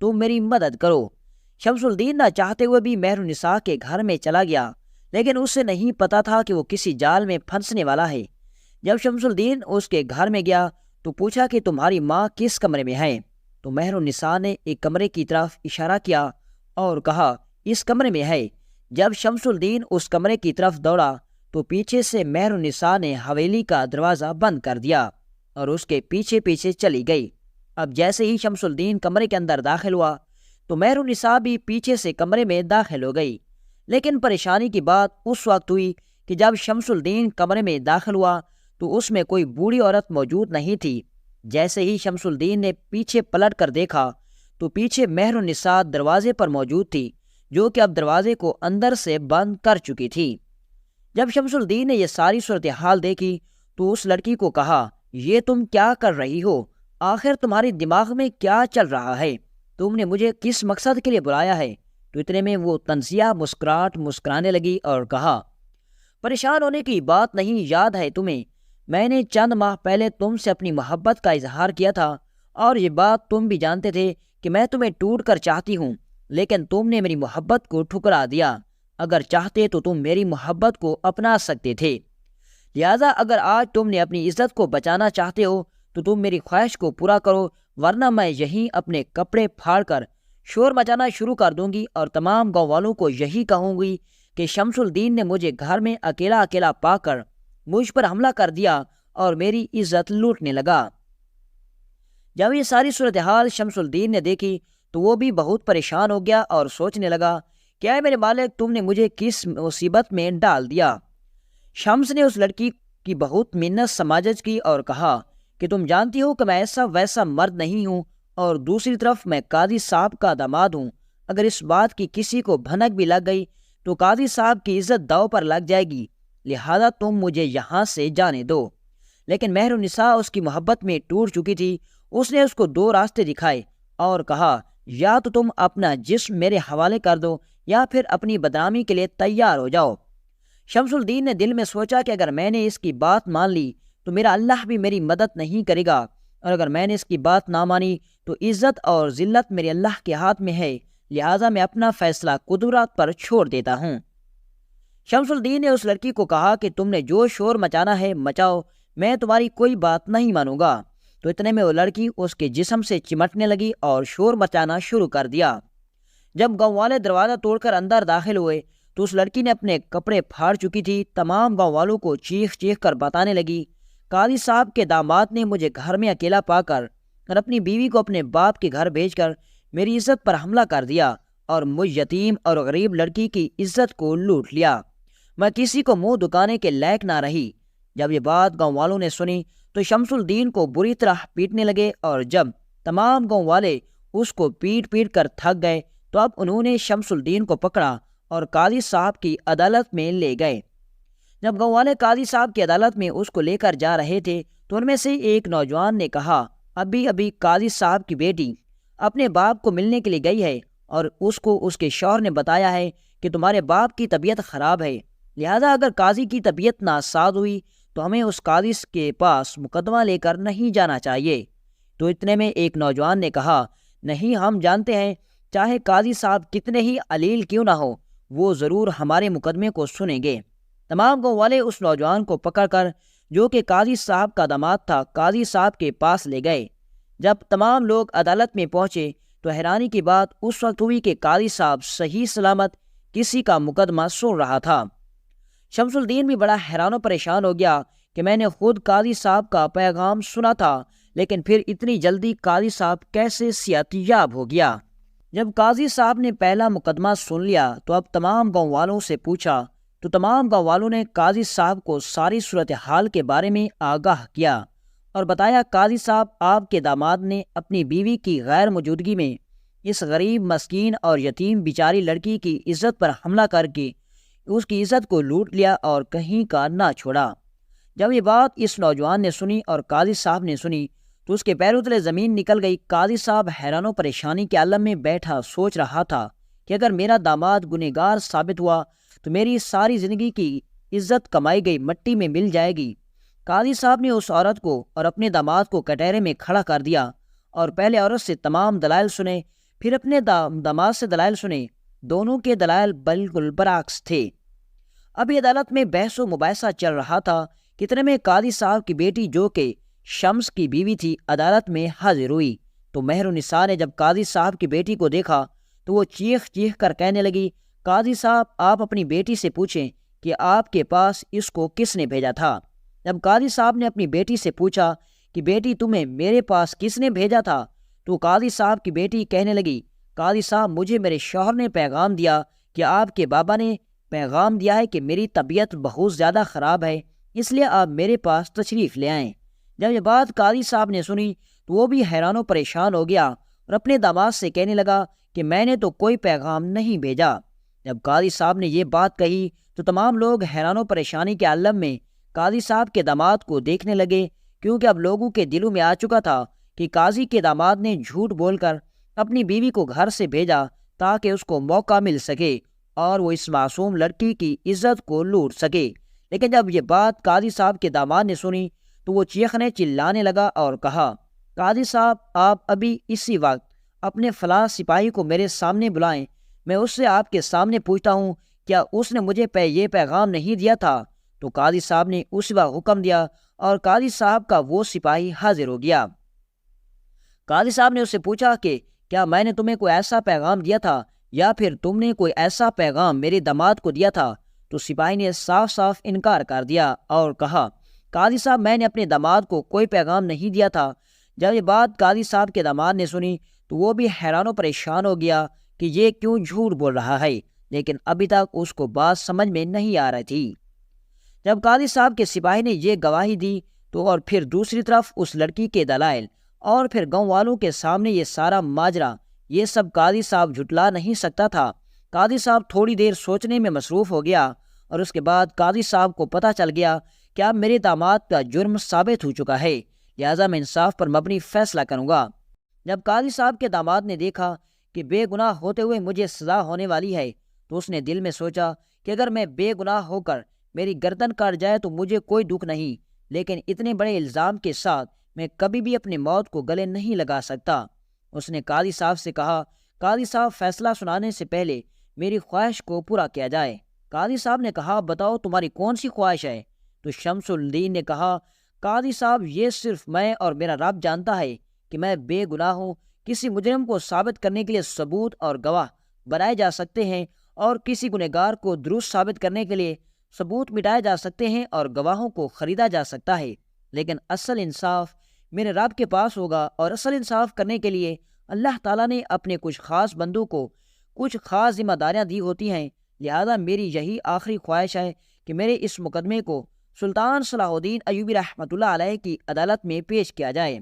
تم میری مدد کرو۔ شمس الدین نہ چاہتے ہوئے بھی مہر النساء کے گھر میں چلا گیا، لیکن اسے نہیں پتا تھا کہ وہ کسی جال میں پھنسنے والا ہے۔ جب شمس الدین اس کے گھر میں گیا تو پوچھا کہ تمہاری ماں کس کمرے میں ہے؟ تو مہر النساء نے ایک کمرے کی طرف اشارہ کیا اور کہا اس کمرے میں ہے۔ جب شمس الدین اس کمرے کی طرف دوڑا تو پیچھے سے مہر النساء نے حویلی کا دروازہ بند کر دیا اور اس کے پیچھے پیچھے چلی گئی۔ اب جیسے ہی شمس الدین کمرے کے اندر داخل ہوا تو مہر النساء بھی پیچھے سے کمرے میں داخل ہو گئی۔ لیکن پریشانی کی بات اس وقت ہوئی کہ جب شمس الدین کمرے میں داخل ہوا تو اس میں کوئی بوڑھی عورت موجود نہیں تھی۔ جیسے ہی شمس الدین نے پیچھے پلٹ کر دیکھا تو پیچھے مہر النساء دروازے پر موجود تھی، جو کہ اب دروازے کو اندر سے بند کر چکی تھی۔ جب شمس الدین نے یہ ساری صورتحال دیکھی تو اس لڑکی کو کہا یہ تم کیا کر رہی ہو؟ آخر تمہارے دماغ میں کیا چل رہا ہے؟ تم نے مجھے کس مقصد کے لیے بلایا ہے؟ تو اتنے میں وہ تنزیہ مسکرانے لگی اور کہا پریشان ہونے کی بات نہیں، یاد ہے تمہیں میں نے چند ماہ پہلے تم سے اپنی محبت کا اظہار کیا تھا، اور یہ بات تم بھی جانتے تھے کہ میں تمہیں ٹوٹ کر چاہتی ہوں، لیکن تم نے میری محبت کو ٹھکرا دیا۔ اگر چاہتے تو تم میری محبت کو اپنا سکتے تھے، لہٰذا اگر آج تم نے اپنی عزت کو بچانا چاہتے ہو تو تم میری خواہش کو پورا کرو، ورنہ میں یہیں اپنے کپڑے پھاڑ کر شور مچانا شروع کر دوں گی اور تمام گاؤں والوں کو یہی کہوں گی کہ شمس الدین نے مجھے گھر میں اکیلا پا کر مجھ پر حملہ کر دیا اور میری عزت لوٹنے لگا۔ جب یہ ساری صورتحال شمس الدین نے دیکھی تو وہ بھی بہت پریشان ہو گیا اور سوچنے لگا کیا ہے میرے مالک، تم نے مجھے کس مصیبت میں ڈال دیا؟ شمس نے اس لڑکی کی بہت منت سماجت کی اور کہا کہ تم جانتی ہو کہ میں ایسا ویسا مرد نہیں ہوں، اور دوسری طرف میں قاضی صاحب کا داماد ہوں۔ اگر اس بات کی کسی کو بھنک بھی لگ گئی تو قاضی صاحب کی عزت داؤ پر لگ جائے گی، لہذا تم مجھے یہاں سے جانے دو۔ لیکن مہر النساء اس کی محبت میں ٹوٹ چکی تھی۔ اس نے اس کو دو راستے دکھائے اور کہا یا تو تم اپنا جسم میرے حوالے کر دو یا پھر اپنی بدنامی کے لیے تیار ہو جاؤ۔ شمس الدین نے دل میں سوچا کہ اگر میں نے اس کی بات مان لی تو میرا اللہ بھی میری مدد نہیں کرے گا، اور اگر میں نے اس کی بات نہ مانی تو عزت اور ذلت میرے اللہ کے ہاتھ میں ہے، لہٰذا میں اپنا فیصلہ قدرت پر چھوڑ دیتا ہوں۔ شمس الدین نے اس لڑکی کو کہا کہ تم نے جو شور مچانا ہے مچاؤ، میں تمہاری کوئی بات نہیں مانوں گا۔ تو اتنے میں وہ لڑکی اس کے جسم سے چمٹنے لگی اور شور مچانا شروع کر دیا۔ جب گاؤں والے دروازہ توڑ کر اندر داخل ہوئے تو اس لڑکی نے اپنے کپڑے پھاڑ چکی تھی۔ تمام گاؤں والوں کو چیخ چیخ کر بتانے لگی قاضی صاحب کے داماد نے مجھے گھر میں اکیلا پا کر اور اپنی بیوی کو اپنے باپ کے گھر بھیج کر میری عزت پر حملہ کر دیا اور مجھ یتیم اور غریب لڑکی کی عزت کو لوٹ لیا۔ میں کسی کو منہ دکانے کے لائق نہ رہی۔ جب یہ بات گاؤں والوں نے سنی تو شمس الدین کو بری طرح پیٹنے لگے، اور جب تمام گاؤں والے اس کو پیٹ پیٹ کر تھک گئے تو اب انہوں نے شمس الدین کو پکڑا اور قاضی صاحب کی عدالت میں لے گئے۔ جب گاؤں والے قاضی صاحب کی عدالت میں اس کو لے کر جا رہے تھے تو ان میں سے ایک نوجوان نے کہا ابھی قاضی صاحب کی بیٹی اپنے باپ کو ملنے کے لیے گئی ہے، اور اس کو اس کے شوہر نے بتایا ہے کہ تمہارے باپ کی طبیعت خراب ہے، لہذا اگر قاضی کی طبیعت ناساز ہوئی تو ہمیں اس قاضی کے پاس مقدمہ لے کر نہیں جانا چاہیے۔ تو اتنے میں ایک نوجوان نے کہا نہیں، ہم جانتے ہیں چاہے قاضی صاحب کتنے ہی علیل کیوں نہ ہو، وہ ضرور ہمارے مقدمے کو سنیں گے۔ تمام گاؤں والے اس نوجوان کو پکڑ کر، جو کہ قاضی صاحب کا داماد تھا، قاضی صاحب کے پاس لے گئے۔ جب تمام لوگ عدالت میں پہنچے تو حیرانی کی بات اس وقت ہوئی کہ قاضی صاحب صحیح سلامت کسی کا مقدمہ سن رہا تھا۔ شمس الدین بھی بڑا حیران و پریشان ہو گیا کہ میں نے خود قاضی صاحب کا پیغام سنا تھا، لیکن پھر اتنی جلدی قاضی صاحب کیسے صحت یاب ہو گیا؟ جب قاضی صاحب نے پہلا مقدمہ سن لیا تو اب تمام گاؤں والوں سے پوچھا تو تمام گاؤں والوں نے قاضی صاحب کو ساری صورتحال کے بارے میں آگاہ کیا اور بتایا قاضی صاحب آپ کے داماد نے اپنی بیوی کی غیر موجودگی میں اس غریب مسکین اور یتیم بیچاری لڑکی کی عزت پر حملہ کر کے اس کی عزت کو لوٹ لیا اور کہیں کا نہ چھوڑا۔ جب یہ بات اس نوجوان نے سنی اور قاضی صاحب نے سنی تو اس کے پیروں تلے زمین نکل گئی۔ قاضی صاحب حیران و پریشانی کے عالم میں بیٹھا سوچ رہا تھا کہ اگر میرا داماد گنہگار ثابت ہوا تو میری ساری زندگی کی عزت کمائی گئی مٹی میں مل جائے گی۔ قاضی صاحب نے اس عورت کو اور اپنے داماد کو کٹہرے میں کھڑا کر دیا اور پہلے عورت سے تمام دلائل سنے، پھر اپنے داماد سے دلائل سنے۔ دونوں کے دلائل بالکل برعکس تھے۔ ابھی عدالت میں بحث و مباحثہ چل رہا تھا کہ اتنے میں قاضی صاحب کی بیٹی جو کہ شمس کی بیوی تھی عدالت میں حاضر ہوئی۔ تو مہر النساء نے جب قاضی صاحب کی بیٹی کو دیکھا تو وہ چیخ چیخ کر کہنے لگی، قاضی صاحب آپ اپنی بیٹی سے پوچھیں کہ آپ کے پاس اس کو کس نے بھیجا تھا۔ جب قاضی صاحب نے اپنی بیٹی سے پوچھا کہ بیٹی تمہیں میرے پاس کس نے بھیجا تھا، تو قاضی صاحب کی بیٹی کہنے لگی، قاضی صاحب مجھے میرے شوہر نے پیغام دیا کہ آپ کے بابا نے پیغام دیا ہے کہ میری طبیعت بہت زیادہ خراب ہے، اس لیے آپ میرے پاس تشریف لے آئیں۔ جب یہ بات قاضی صاحب نے سنی تو وہ بھی حیران و پریشان ہو گیا اور اپنے داماد سے کہنے لگا کہ میں نے تو کوئی پیغام نہیں بھیجا۔ جب قاضی صاحب نے یہ بات کہی تو تمام لوگ حیران و پریشانی کے عالم میں قاضی صاحب کے داماد کو دیکھنے لگے، کیونکہ اب لوگوں کے دلوں میں آ چکا تھا کہ قاضی کے داماد نے جھوٹ بول کر اپنی بیوی کو گھر سے بھیجا تاکہ اس کو موقع مل سکے اور وہ اس معصوم لڑکی کی عزت کو لوٹ سکے۔ لیکن جب یہ بات قاضی صاحب کے داماد نے سنی تو وہ چیخنے چلانے لگا اور کہا، قاضی صاحب آپ ابھی اسی وقت اپنے فلاں سپاہی کو میرے سامنے بلائیں، میں اس سے آپ کے سامنے پوچھتا ہوں کیا اس نے مجھے یہ پیغام نہیں دیا تھا۔ تو قاضی صاحب نے اسی وقت حکم دیا اور قاضی صاحب کا وہ سپاہی حاضر ہو گیا۔ قاضی صاحب نے اس سے پوچھا کہ کیا میں نے تمہیں کوئی ایسا پیغام دیا تھا یا پھر تم نے کوئی ایسا پیغام میرے داماد کو دیا تھا؟ تو سپاہی نے صاف صاف انکار کر دیا اور کہا، قاضی صاحب میں نے اپنے داماد کو کوئی پیغام نہیں دیا تھا۔ جب یہ بات قاضی صاحب کے داماد نے سنی تو وہ بھی حیران و پریشان ہو گیا کہ یہ کیوں جھوٹ بول رہا ہے، لیکن ابھی تک اس کو بات سمجھ میں نہیں آ رہی تھی۔ جب قاضی صاحب کے سپاہی نے یہ گواہی دی تو اور پھر دوسری طرف اس لڑکی کے دلائل اور پھر گاؤں والوں کے سامنے یہ سارا ماجرا، یہ سب قاضی صاحب جھٹلا نہیں سکتا تھا۔ قاضی صاحب تھوڑی دیر سوچنے میں مصروف ہو گیا اور اس کے بعد قاضی صاحب کو پتہ چل گیا کہ اب میرے داماد کا جرم ثابت ہو چکا ہے، لہٰذا میں انصاف پر مبنی فیصلہ کروں گا۔ جب قاضی صاحب کے داماد نے دیکھا کہ بے گناہ ہوتے ہوئے مجھے سزا ہونے والی ہے تو اس نے دل میں سوچا کہ اگر میں بے گناہ ہو کر میری گردن کاٹ جائے تو مجھے کوئی دکھ نہیں، لیکن اتنے بڑے الزام کے ساتھ میں کبھی بھی اپنی موت کو گلے نہیں لگا سکتا۔ اس نے قاضی صاحب سے کہا، قاضی صاحب فیصلہ سنانے سے پہلے میری خواہش کو پورا کیا جائے۔ قاضی صاحب نے کہا، بتاؤ تمہاری کون سی خواہش ہے؟ تو شمس الدین نے کہا، قاضی صاحب یہ صرف میں اور میرا رب جانتا ہے کہ میں بے گناہ ہوں۔ کسی مجرم کو ثابت کرنے کے لیے ثبوت اور گواہ بنائے جا سکتے ہیں اور کسی گنہگار کو درست ثابت کرنے کے لیے ثبوت مٹائے جا سکتے ہیں اور گواہوں کو خریدا جا سکتا ہے، لیکن اصل انصاف میرے رب کے پاس ہوگا، اور اصل انصاف کرنے کے لیے اللہ تعالیٰ نے اپنے کچھ خاص بندوں کو کچھ خاص ذمہ داریاں دی ہوتی ہیں۔ لہذا میری یہی آخری خواہش ہے کہ میرے اس مقدمے کو سلطان صلاح الدین ایوبی رحمۃ اللہ علیہ کی عدالت میں پیش کیا جائے۔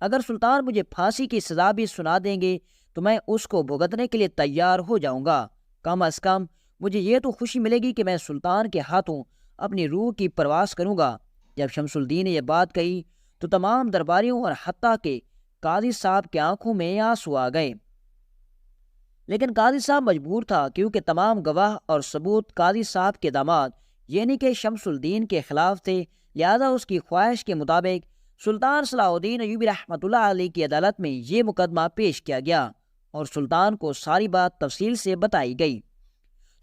اگر سلطان مجھے پھانسی کی سزا بھی سنا دیں گے تو میں اس کو بھگتنے کے لیے تیار ہو جاؤں گا۔ کم از کم مجھے یہ تو خوشی ملے گی کہ میں سلطان کے ہاتھوں اپنی روح کی پرواز کروں گا۔ جب شمس الدین نے یہ بات کہی تو تمام درباریوں اور حتیٰ کہ قاضی صاحب کی آنکھوں میں آنسو آ گئے، لیکن قاضی صاحب مجبور تھا کیونکہ تمام گواہ اور ثبوت قاضی صاحب کے داماد یعنی کہ شمس الدین کے خلاف تھے۔ لہذا اس کی خواہش کے مطابق سلطان صلاح الدین ایوبی رحمۃ اللہ علیہ کی عدالت میں یہ مقدمہ پیش کیا گیا اور سلطان کو ساری بات تفصیل سے بتائی گئی۔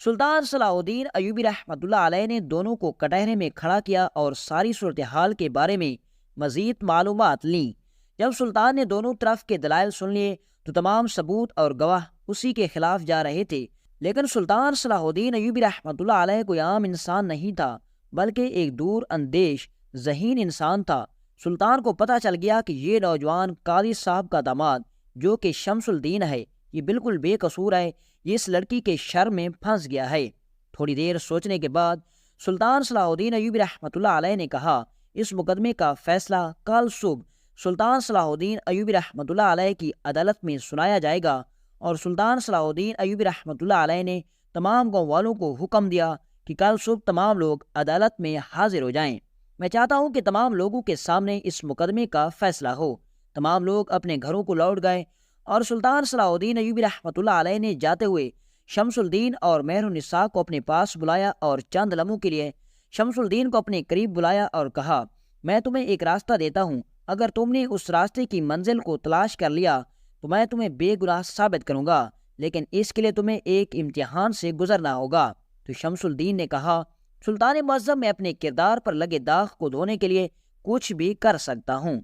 سلطان صلاح الدین ایوبی رحمۃ اللہ علیہ نے دونوں کو کٹہرے میں کھڑا کیا اور ساری صورتحال کے بارے میں مزید معلومات لیں۔ جب سلطان نے دونوں طرف کے دلائل سن لیے تو تمام ثبوت اور گواہ اسی کے خلاف جا رہے تھے، لیکن سلطان صلاح الدین ایوبی رحمۃ اللہ علیہ کوئی عام انسان نہیں تھا بلکہ ایک دور اندیش ذہین انسان تھا۔ سلطان کو پتہ چل گیا کہ یہ نوجوان قاضی صاحب کا داماد جو کہ شمس الدین ہے یہ بالکل بے قصور ہے، یہ اس لڑکی کے شر میں پھنس گیا ہے۔ تھوڑی دیر سوچنے کے بعد سلطان صلاح الدین ایوبی رحمۃ اللہ علیہ نے کہا، اس مقدمے کا فیصلہ کل صبح سلطان صلاح الدین ایوبی رحمۃ اللہ علیہ کی عدالت میں سنایا جائے گا۔ اور سلطان صلاح الدین ایوبی رحمۃ اللہ علیہ نے تمام گاؤں والوں کو حکم دیا کہ کل صبح تمام لوگ عدالت میں حاضر ہو جائیں۔ میں چاہتا ہوں کہ تمام لوگوں کے سامنے اس مقدمے کا فیصلہ ہو۔ تمام لوگ اپنے گھروں کو لوٹ گئے اور سلطان صلاح الدین ایوبی رحمۃ اللہ علیہ نے جاتے ہوئے شمس الدین اور مہر النساء کو اپنے پاس بلایا اور چند لمحوں کے لیے شمس الدین کو اپنے قریب بلایا اور کہا، میں تمہیں ایک راستہ دیتا ہوں، اگر تم نے اس راستے کی منزل کو تلاش کر لیا تو میں تمہیں بے گناہ ثابت کروں گا، لیکن اس کے لیے تمہیں ایک امتحان سے گزرنا ہوگا۔ تو شمس الدین نے کہا، سلطان معظم، میں اپنے کردار پر لگے داغ کو دھونے کے لیے کچھ بھی کر سکتا ہوں۔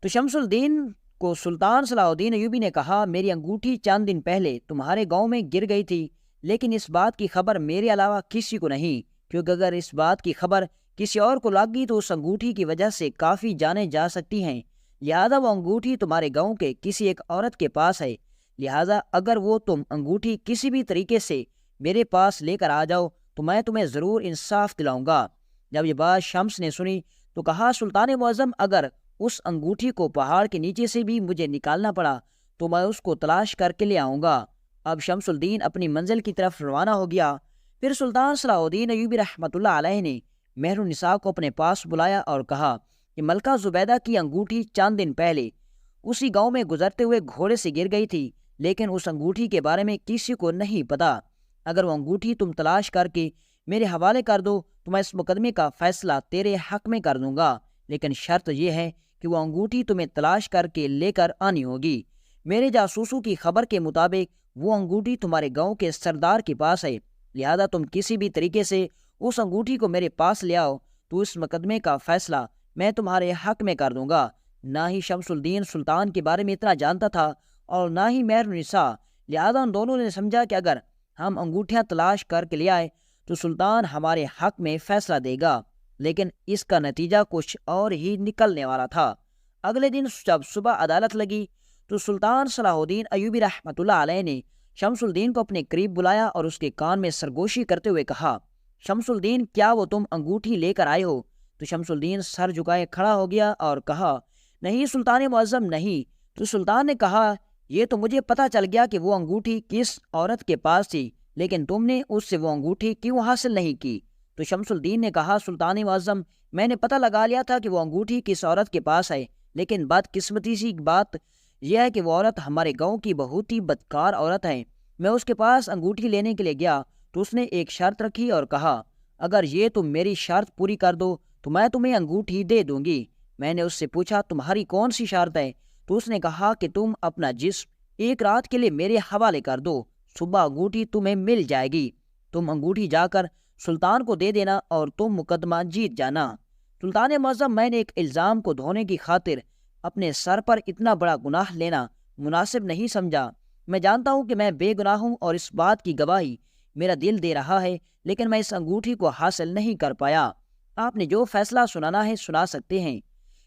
تو شمس الدین کو سلطان صلاح الدین ایوبی نے کہا، میری انگوٹھی چند دن پہلے تمہارے گاؤں میں گر گئی تھی، لیکن اس بات کی خبر میرے علاوہ کسی کو نہیں، کیونکہ اگر اس بات کی خبر کسی اور کو لگ گئی تو اس انگوٹھی کی وجہ سے کافی جانیں جا سکتی ہیں، لہذا وہ انگوٹھی تمہارے گاؤں کے کسی ایک عورت کے پاس ہے، لہذا اگر وہ تم انگوٹھی کسی بھی طریقے سے میرے پاس لے کر آ جاؤ تو میں تمہیں ضرور انصاف دلاؤں گا۔ جب یہ بات شمس نے سنی تو کہا، سلطان معظم، اگر اس انگوٹھی کو پہاڑ کے نیچے سے بھی مجھے نکالنا پڑا تو میں اس کو تلاش کر کے لے آؤں گا۔ اب شمس الدین اپنی منزل کی طرف روانہ ہو گیا۔ پھر سلطان صلاح الدین ایوبی رحمۃ اللہ علیہ نے مہر النساء کو اپنے پاس بلایا اور کہا کہ ملکہ زبیدہ کی انگوٹھی چند دن پہلے اسی گاؤں میں گزرتے ہوئے گھوڑے سے گر گئی تھی، لیکن اس انگوٹھی کے بارے میں کسی کو نہیں پتا۔ اگر وہ انگوٹھی تم تلاش کر کے میرے حوالے کر دو تو میں اس مقدمے کا فیصلہ تیرے حق میں کر دوں گا، لیکن شرط یہ ہے کہ وہ انگوٹھی تمہیں تلاش کر کے لے کر آنی ہوگی۔ میرے جاسوسوں کی خبر کے مطابق وہ انگوٹھی تمہارے گاؤں کے سردار کے پاس ہے، لہذا تم کسی بھی طریقے سے اس انگوٹھی کو میرے پاس لے آؤ تو اس مقدمے کا فیصلہ میں تمہارے حق میں کر دوں گا۔ نہ ہی شمس الدین سلطان کے بارے میں اتنا جانتا تھا اور نہ ہی مہر النساء، لہذا ان دونوں نے سمجھا کہ اگر ہم انگوٹھیاں تلاش کر کے لے آئے تو سلطان ہمارے حق میں فیصلہ دے گا، لیکن اس کا نتیجہ کچھ اور ہی نکلنے والا تھا۔ اگلے دن جب صبح عدالت لگی تو سلطان صلاح الدین ایوبی رحمۃ اللہ علیہ نے شمس الدین کو اپنے قریب بلایا اور اس کے کان میں سرگوشی کرتے ہوئے کہا، شمس الدین، کیا وہ تم انگوٹھی لے کر آئے ہو؟ تو شمس الدین سر جھکائے کھڑا ہو گیا اور کہا، نہیں سلطان معظم، نہیں۔ تو سلطان نے کہا، یہ تو مجھے پتہ چل گیا کہ وہ انگوٹھی کس عورت کے پاس تھی، لیکن تم نے اس سے وہ انگوٹھی کیوں حاصل نہیں کی؟ تو شمس الدین نے کہا، سلطان معظم، میں نے پتہ لگا لیا تھا کہ وہ انگوٹھی کس عورت کے پاس ہے، لیکن بدقسمتی سی بات یہ ہے کہ وہ عورت ہمارے گاؤں کی بہت ہی بدکار عورت ہے۔ میں اس کے پاس انگوٹھی لینے کے لیے گیا تو اس نے ایک شرط رکھی اور کہا، اگر یہ تم میری شرط پوری کر دو تو میں تمہیں انگوٹھی دے دوں گی۔ میں نے اس سے پوچھا، تمہاری کون سی شرط ہے؟ تو اس نے کہا کہ تم اپنا جسم ایک رات کے لیے میرے حوالے کر دو، صبح انگوٹھی تمہیں مل جائے گی، تم انگوٹھی جا کر سلطان کو دے دینا اور تم مقدمہ جیت جانا۔ سلطان معظم، میں نے ایک الزام کو دھونے کی خاطر اپنے سر پر اتنا بڑا گناہ لینا مناسب نہیں سمجھا۔ میں جانتا ہوں کہ میں بے گناہ ہوں اور اس بات کی گواہی میرا دل دے رہا ہے، لیکن میں اس انگوٹھی کو حاصل نہیں کر پایا۔ آپ نے جو فیصلہ سنانا ہے سنا سکتے ہیں۔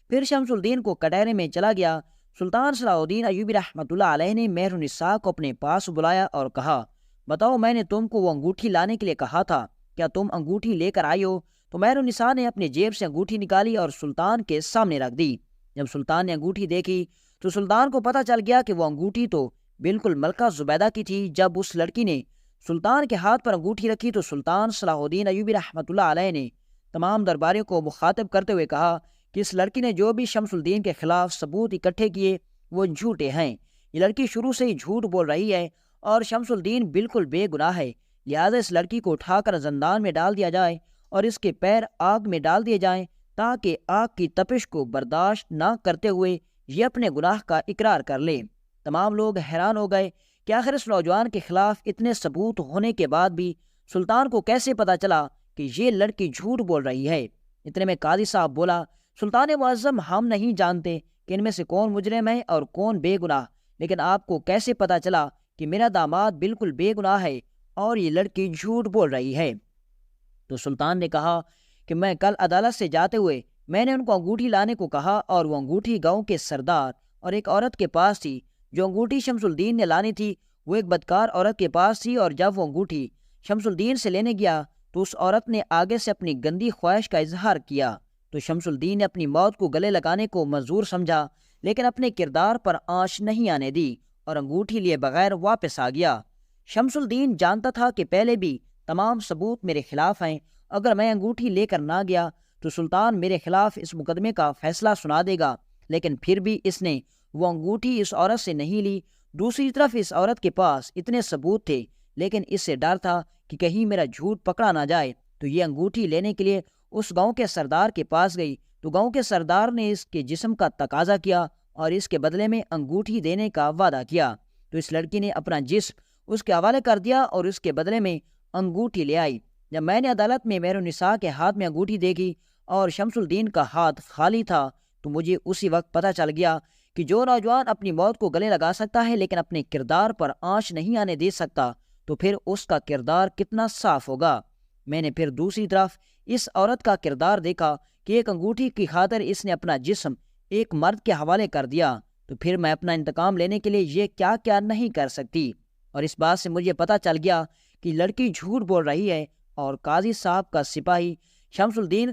پھر شمس الدین کو کٹہرے میں چلا گیا۔ سلطان صلاح الدین ایوبی رحمۃ اللہ علیہ نے مہر النساء کو اپنے پاس بلایا اور کہا، بتاؤ، میں نے تم کو وہ انگوٹھی لانے کے لیے کہا تھا، کیا تم انگوٹھی لے کر آئی ہو؟ تو مہر النساء نے اپنی جیب سے انگوٹھی نکالی اور سلطان کے سامنے رکھ دی۔ جب سلطان نے انگوٹھی دیکھی تو سلطان کو پتہ چل گیا کہ وہ انگوٹھی تو بالکل ملکہ زبیدہ کی تھی۔ جب اس لڑکی نے سلطان کے ہاتھ پر انگوٹھی رکھی تو سلطان صلاح الدین ایوبی رحمۃ اللہ علیہ نے تمام درباریوں کو مخاطب کرتے ہوئے کہا کہ اس لڑکی نے جو بھی شمس الدین کے خلاف ثبوت اکٹھے کیے وہ جھوٹے ہیں۔ یہ لڑکی شروع سے ہی جھوٹ بول رہی ہے اور شمس الدین بالکل بے گناہ ہے، لہذا اس لڑکی کو اٹھا کر زندان میں ڈال دیا جائے اور اس کے پیر آگ میں ڈال دیے جائیں تاکہ آگ کی تپش کو برداشت نہ کرتے ہوئے یہ اپنے گناہ کا اقرار کر لے۔ تمام لوگ حیران ہو گئے کہ آخر اس نوجوان کے خلاف اتنے ثبوت ہونے کے بعد بھی سلطان کو کیسے پتہ چلا کہ یہ لڑکی جھوٹ بول رہی ہے۔ اتنے میں قاضی صاحب بولا، سلطان معظم، ہم نہیں جانتے کہ ان میں سے کون مجرم ہے اور کون بے گناہ، لیکن آپ کو کیسے پتہ چلا کہ میرا داماد بالکل بے گناہ ہے اور یہ لڑکی جھوٹ بول رہی ہے؟ تو سلطان نے کہا کہ میں کل عدالت سے جاتے ہوئے میں نے ان کو انگوٹھی لانے کو کہا اور وہ انگوٹھی گاؤں کے سردار اور ایک عورت کے پاس تھی۔ جو انگوٹھی شمس الدین نے لانی تھی وہ ایک بدکار عورت کے پاس تھی، اور جب وہ انگوٹھی شمس الدین سے لینے گیا تو اس عورت نے آگے سے اپنی گندی خواہش کا اظہار کیا۔ تو شمس الدین نے اپنی موت کو گلے لگانے کو منظور سمجھا، لیکن اپنے کردار پر آنچ نہیں آنے دی اور انگوٹھی لیے بغیر واپس آ گیا۔ شمس الدین جانتا تھا کہ پہلے بھی تمام ثبوت میرے خلاف ہیں، اگر میں انگوٹھی لے کر نہ گیا تو سلطان میرے خلاف اس مقدمے کا فیصلہ سنا دے گا، لیکن پھر بھی اس نے وہ انگوٹھی اس عورت سے نہیں لی۔ دوسری طرف اس عورت کے پاس اتنے ثبوت تھے، لیکن اس سے ڈر تھا کہ کہیں میرا جھوٹ پکڑا نہ جائے، تو یہ انگوٹھی لینے کے لیے اس گاؤں کے سردار کے پاس گئی۔ تو گاؤں کے سردار نے اس کے جسم کا تقاضا کیا اور اس کے بدلے میں انگوٹھی دینے کا وعدہ کیا، تو اس لڑکی نے اپنا جسم اس کے حوالے کر دیا اور اس کے بدلے میں انگوٹھی لے آئی۔ جب میں نے عدالت میں مہر النساء کے ہاتھ میں انگوٹھی دیکھی اور شمس الدین کا ہاتھ خالی تھا تو مجھے اسی وقت پتہ چل گیا کہ جو نوجوان اپنی موت کو گلے لگا سکتا ہے لیکن اپنے کردار پر آنچ نہیں آنے دے سکتا تو پھر اس کا کردار کتنا صاف ہوگا۔ میں نے پھر دوسری طرف اس عورت کا کردار دیکھا کہ ایک انگوٹھی کی خاطر اس نے اپنا جسم ایک مرد کے حوالے کر دیا، تو پھر میں اپنا انتقام لینے کے لیے یہ کیا کیا نہیں کر سکتی۔ اور اس بات سے مجھے پتہ چل گیا کہ لڑکی جھوٹ بول رہی ہے اور قاضی صاحب کا سپاہی شمس الدین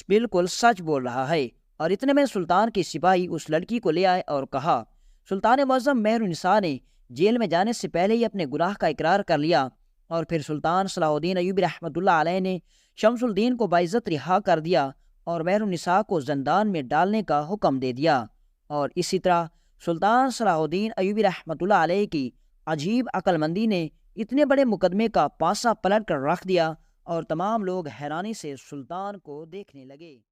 بالکل سچ بول رہا ہے۔ اور اتنے میں سلطان کی سپاہی اس لڑکی کو لے آئے اور کہا، سلطان معظم مہر النساء نے جیل میں جانے سے پہلے ہی اپنے گناہ کا اقرار کر لیا۔ اور پھر سلطان صلاح الدین ایوبی رحمۃ اللہ علیہ نے شمس الدین کو باعزت رہا کر دیا اور مہر النساء کو زندان میں ڈالنے کا حکم دے دیا۔ اور اسی طرح سلطان صلاح الدین ایوبی رحمۃ اللہ علیہ کی عجیب عقل مندی نے اتنے بڑے مقدمے کا پاسا پلٹ کر رکھ دیا اور تمام لوگ حیرانی سے سلطان کو دیکھنے لگے۔